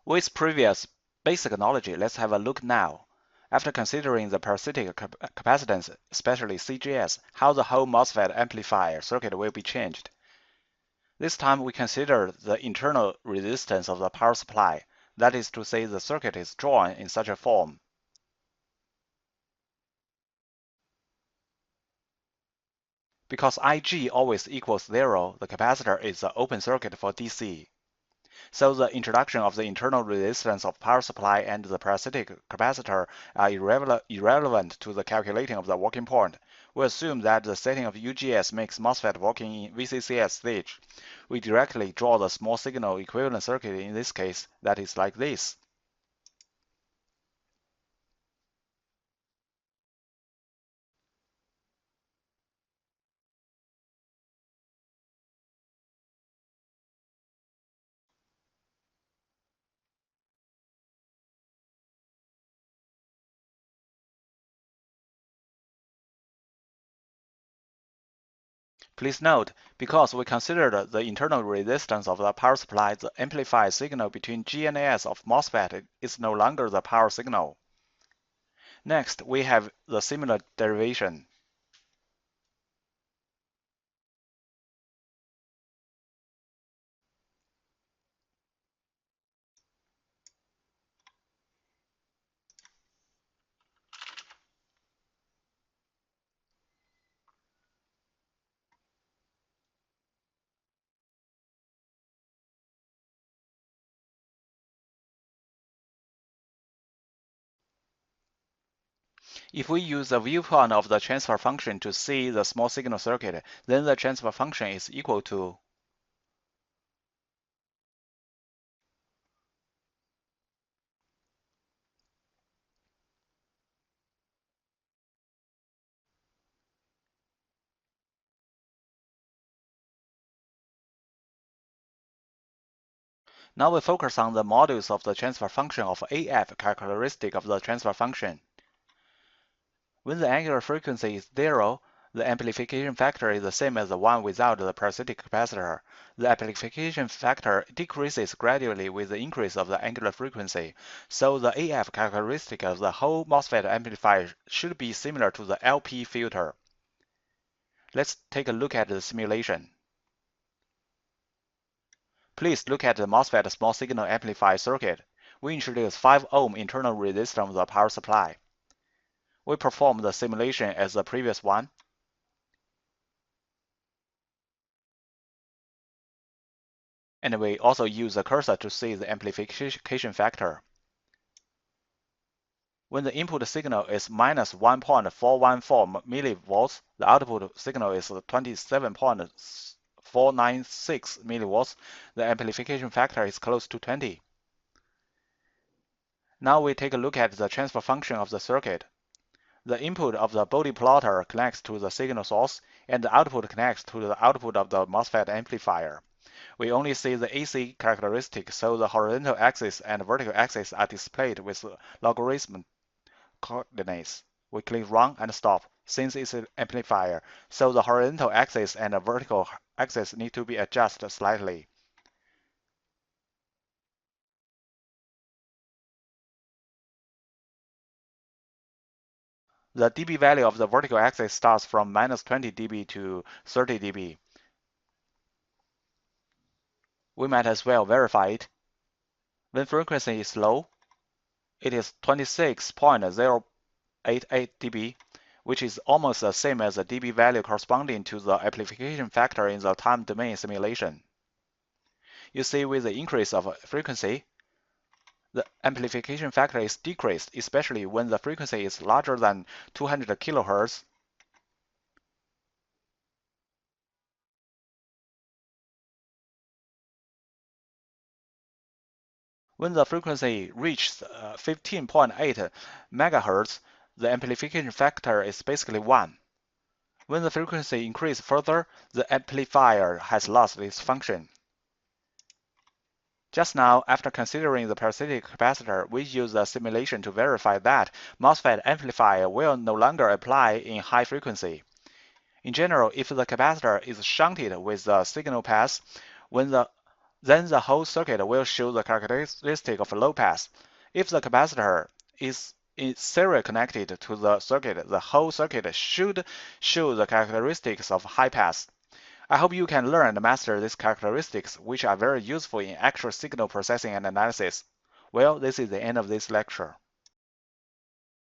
With previous basic knowledge, let's have a look now. After considering the parasitic capacitance, especially CGS, how the whole MOSFET amplifier circuit will be changed. This time we consider the internal resistance of the power supply. That is to say, the circuit is drawn in such a form. Because Ig always equals 0, the capacitor is an open circuit for DC. So the introduction of the internal resistance of power supply and the parasitic capacitor are irrelevant to the calculating of the working point. We assume that the setting of UGS makes MOSFET working in VCCS stage. We directly draw the small signal equivalent circuit in this case, that is like this. Please note, because we considered the internal resistance of the power supply, the amplified signal between G and S of MOSFET is no longer the power signal. Next, we have the similar derivation. If we use the viewpoint of the transfer function to see the small signal circuit, then the transfer function is equal to Now we focus on the modulus of the transfer function of AF characteristic of the transfer function. When the angular frequency is 0, the amplification factor is the same as the one without the parasitic capacitor. The amplification factor decreases gradually with the increase of the angular frequency, so the AF characteristic of the whole MOSFET amplifier should be similar to the LP filter. Let's take a look at the simulation. Please look at the MOSFET small signal amplifier circuit. We introduce 5 ohm internal resistance from the power supply. We perform the simulation as the previous one. And we also use the cursor to see the amplification factor. When the input signal is minus 1.414 millivolts, the output signal is 27.496 millivolts. The amplification factor is close to 20. Now we take a look at the transfer function of the circuit. The input of the Bode plotter connects to the signal source, and the output connects to the output of the MOSFET amplifier. We only see the AC characteristic, so the horizontal axis and vertical axis are displayed with logarithm coordinates. We click Run and Stop, since it's an amplifier, so the horizontal axis and the vertical axis need to be adjusted slightly. The dB value of the vertical axis starts from minus 20 dB to 30 dB. We might as well verify it. When frequency is low, it is 26.088 dB, which is almost the same as the dB value corresponding to the amplification factor in the time domain simulation. You see, with the increase of frequency, the amplification factor is decreased, especially when the frequency is larger than 200 kHz. When the frequency reaches 15.8 MHz, the amplification factor is basically 1. When the frequency increases further, the amplifier has lost its function. Just now, after considering the parasitic capacitor, we use the simulation to verify that MOSFET amplifier will no longer apply in high frequency. In general, if the capacitor is shunted with the signal path, when the Then the whole circuit will show the characteristic of low pass. If the capacitor is serial connected to the circuit, the whole circuit should show the characteristics of high pass. I hope you can learn and master these characteristics, which are very useful in actual signal processing and analysis. Well, this is the end of this lecture.